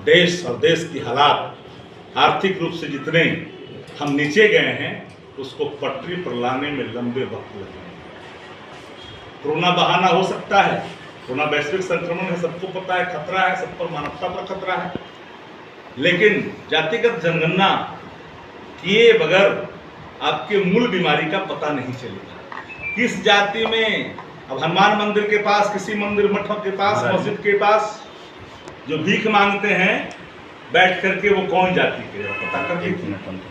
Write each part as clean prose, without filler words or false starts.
देश और देश की हालात आर्थिक रूप से जितने हम नीचे गए हैं उसको पटरी पर लाने में लंबे वक्त लगे। कोरोना बहाना हो सकता है, कोरोना वैश्विक संक्रमण है, सबको पता है, खतरा है, सब पर मानवता पर खतरा है, लेकिन जातिगत जनगणना किए बगैर आपके मूल बीमारी का पता नहीं चलेगा। किस जाति में, अब हनुमान मंदिर के पास, किसी मंदिर मठों के पास, मस्जिद के पास जो भीख मांगते हैं बैठ करके, वो कौन जाति के पता करके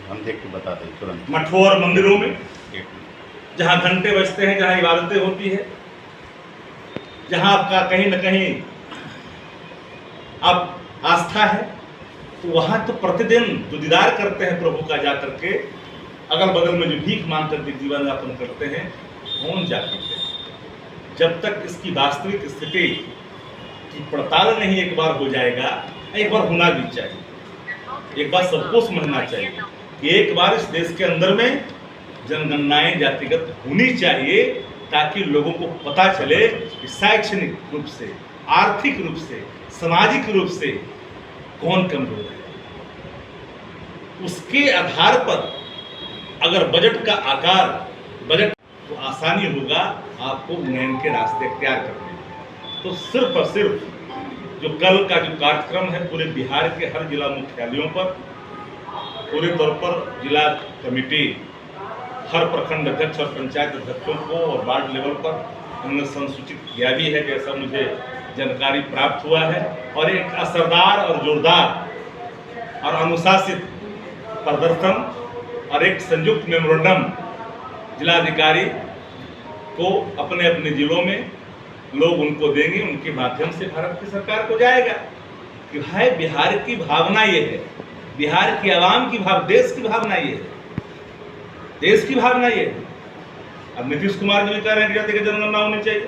हम देख के बताते हैं तुरंत। मठों और मंदिरों में जहाँ घंटे बजते हैं, जहाँ इबादतें होती है, जहाँ आपका कहीं न कहीं अब आस्था है, तो वहाँ तो प्रतिदिन जो दीदार करते हैं प्रभु का जा करके, अगल बगल में जो भीख मांग करके जीवन यापन करते हैं, कौन जाति के? जब तक इसकी वास्तविक स्थिति की पड़ताल नहीं एक बार हो जाएगा, एक बार होना भी चाहिए, एक बार सबको समझना चाहिए कि एक बार इस देश के अंदर में जनगणनाएं जातिगत होनी चाहिए, ताकि लोगों को पता चले कि शैक्षणिक रूप से, आर्थिक रूप से, सामाजिक रूप से कौन कमजोर है। उसके आधार पर अगर बजट का आकार, बजट तो आसानी होगा आपको उन्नयन के रास्ते अख्तियार करने में। तो सिर्फ और सिर्फ जो कल का जो कार्यक्रम है पूरे बिहार के हर जिला मुख्यालयों पर, पूरे तौर पर जिला कमेटी हर प्रखंड अध्यक्ष और पंचायत अध्यक्षों को और वार्ड लेवल पर उन्होंने संसूचित किया भी है, जैसा मुझे जानकारी प्राप्त हुआ है। और एक असरदार और जोरदार और अनुशासित प्रदर्शन और एक संयुक्त मेमोरेंडम जिलाधिकारी को अपने अपने जिलों में लोग उनको देंगे, उनके माध्यम से भारत की सरकार को जाएगा कि भाई बिहार की भावना ये है, बिहार की आवाम की देश की भावना ये है, देश की भावना ये है। अब नीतीश कुमार जी भी कह रहे हैं कि जातिगत जनगणना होनी चाहिए,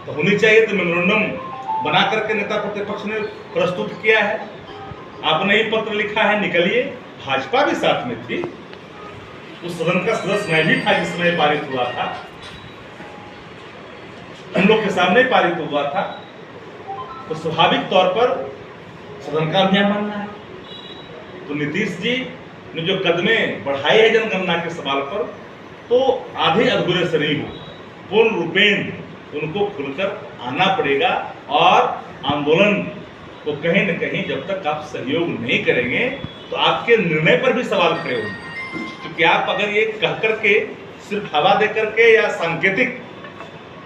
तो होनी चाहिए, तो मेमोरेंडम बना करके नेता प्रतिपक्ष ने प्रस्तुत किया है, आपने ही पत्र लिखा है, निकलिए। भाजपा भी साथ में थी, उस सदन का सदस्य मैं भी था जिसमें पारित हुआ था, हम लोग के सामने पारित हुआ था, तो स्वाभाविक तौर पर सदन का भी मानना है। तो नीतीश जी ने जो कदमें बढ़ाए हैं जनगणना के सवाल पर, तो आधे अधूरे से नहीं हो, पूर्ण रूपेण उनको खुलकर आना पड़ेगा। और आंदोलन को कहीं न कहीं जब तक आप सहयोग नहीं करेंगे तो आपके निर्णय पर भी सवाल खड़े होंगे, क्योंकि आप अगर ये कह करके सिर्फ हवा दे करके या सांकेतिक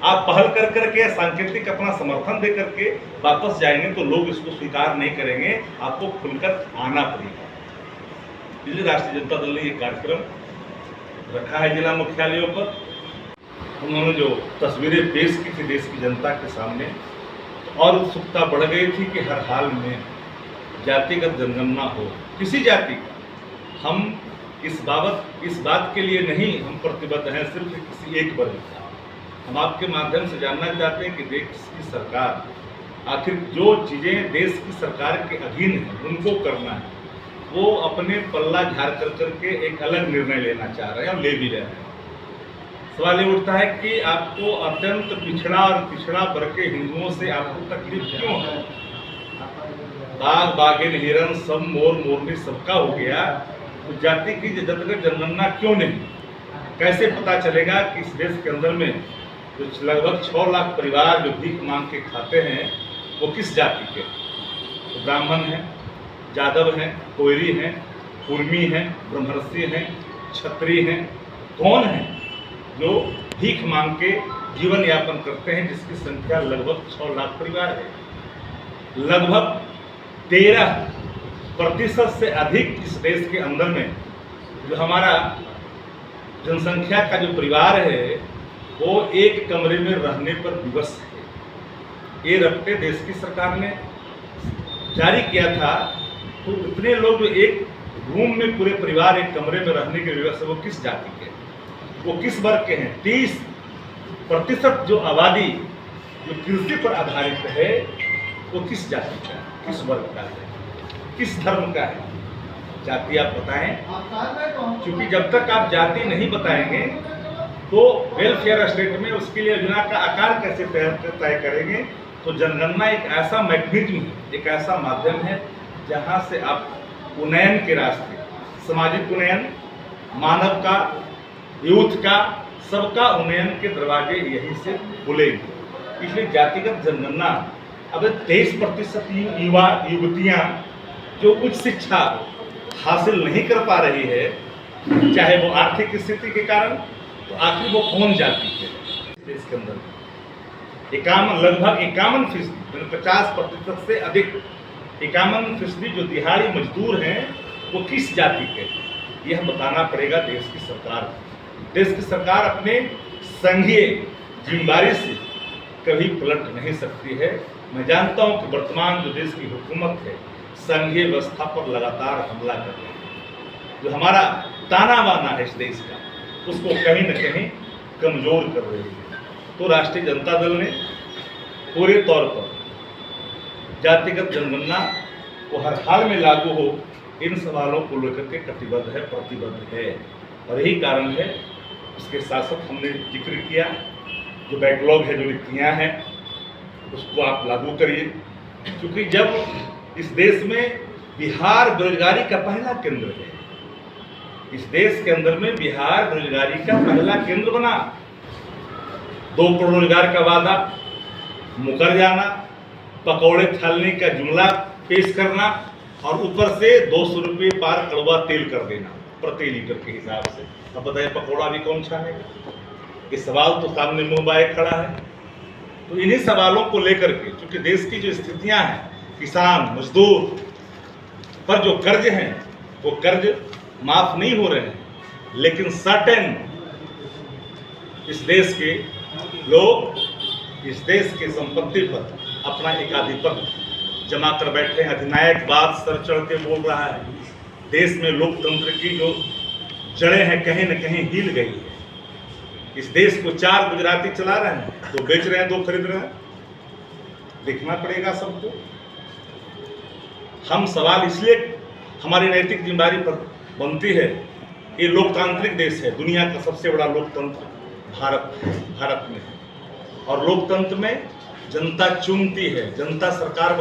आप पहल कर करके, सांकेतिक अपना समर्थन दे करके वापस जाएंगे तो लोग इसको स्वीकार नहीं करेंगे, आपको खुलकर आना पड़ेगा। इसलिए राष्ट्रीय जनता दल ने ये कार्यक्रम रखा है जिला मुख्यालयों पर। उन्होंने जो तस्वीरें पेश की थी देश की जनता के सामने, और उत्सुकता बढ़ गई थी कि हर हाल में जातिगत जनगणना हो, किसी जाति का। हम इस बात के लिए नहीं हम प्रतिबद्ध हैं सिर्फ किसी एक वर्ग का। हम आपके माध्यम से जानना चाहते हैं कि देश की सरकार आखिर जो चीज़ें देश की सरकार के अधीन है उनको करना है, वो अपने पल्ला झाड़ कर करके एक अलग निर्णय लेना चाह रहे हैं और ले भी रहे हैं। सवाल ये उठता है कि आपको अत्यंत पिछड़ा और पिछड़ा वर्ग के हिंदुओं से आपको तकलीफ क्यों है? बाघ, बाघिन, हिरन सब, मोर, मोरनी सबका हो गया, तो जाति की जातिगत जनगणना क्यों नहीं? कैसे पता चलेगा कि इस देश के अंदर में कुछ लगभग 6 लाख परिवार जो भीख मांग के खाते हैं वो किस जाति के? तो ब्राह्मण हैं, जादव हैं, कोयरी हैं, कुर्मी हैं, ब्रह्मर्षि हैं, क्षत्रिय हैं, कौन हैं जो भीख मांग के जीवन यापन करते हैं, जिसकी संख्या लगभग 6 लाख परिवार है। लगभग 13% से अधिक इस देश के अंदर में जो हमारा जनसंख्या का जो परिवार है वो एक कमरे में रहने पर विवश है। ये रफ्ते देश की सरकार ने जारी किया था, तो इतने लोग जो एक रूम में पूरे परिवार एक कमरे में रहने के विवश है, वो किस जाति के, वो किस वर्ग के हैं? 30% जो आबादी जो कृषि पर आधारित है वो किस जाति का है, किस वर्ग का है, किस धर्म का है? जाति आप बताएं, क्योंकि जब तक आप जाति नहीं बताएंगे तो वेलफेयर स्टेट में उसके लिए योजना का आकार कैसे तय करेंगे, तो जनगणना एक ऐसा मैकेनिज्म है, एक ऐसा माध्यम है जहां से आप उन्नयन के रास्ते, सामाजिक उन्नयन, मानव का, यूथ का, सबका उन्नयन के दरवाजे यहीं से खुलेंगे। इसलिए जातिगत जनगणना अब 23% युवा युवतियां जो उच्च शिक्षा हासिल नहीं कर पा रही है, चाहे वो आर्थिक स्थिति के कारण, तो आखिर वो कौन जाति है देश के अंदर? लगभग 51%, 50% से अधिक 51% जो दिहाड़ी मजदूर हैं वो किस जाति के हैं, यह बताना पड़ेगा देश की सरकार को। देश की सरकार अपने संघीय जिम्मेदारी से कभी पलट नहीं सकती है। मैं जानता हूं कि वर्तमान जो देश की हुकूमत है संघीय व्यवस्था पर लगातार हमला कर रही है, जो हमारा ताना बाना है इस देश का, उसको कहीं न कहीं कमजोर कर रही है। तो राष्ट्रीय जनता दल ने पूरे तौर पर जातिगत जनगणना को हर हाल में लागू हो, इन सवालों को लेकर के कटिबद्ध है, प्रतिबद्ध है। और यही कारण है, इसके साथ साथ हमने जिक्र किया जो बैकलॉग है, जो नीतियाँ हैं, उसको आप लागू करिए, क्योंकि जब इस देश में बिहार बेरोजगारी का पहला केंद्र है, इस देश के अंदर में बिहार बेरोजगारी का पहला केंद्र बना, 2 करोड़ रोजगार का वादा मुकर जाना, पकौड़े छालने का जुमला पेश करना और ऊपर से 200 रुपये पार कड़वा तेल कर देना प्रति लीटर के हिसाब से। अब बताइए पकौड़ा भी कौन छानेगा? ये सवाल तो सामने मुंह बाए खड़ा है। तो इन्हीं सवालों को लेकर के, क्योंकि देश की जो स्थितियां हैं, किसान मजदूर पर जो कर्ज हैं वो कर्ज माफ नहीं हो रहे हैं, लेकिन सर्टेन इस देश के लोग इस देश के संपत्ति पर अपना एकाधिपत्य जमा कर बैठे हैं। अधिनायकवाद सर चढ़ के बोल रहा है। देश में लोकतंत्र की जो जड़ें हैं कहीं न कहीं हिल गई है। इस देश को 4 गुजराती चला रहे हैं, 2 बेच रहे हैं, 2 खरीद रहे हैं। देखना पड़ेगा सबको। हम सवाल इसलिए हमारी नैतिक जिम्मेदारी पर बनती है, ये लोकतांत्रिक देश है, दुनिया का सबसे बड़ा लोकतंत्र भारत में है, और लोकतंत्र में जनता चुनती है, जनता सरकार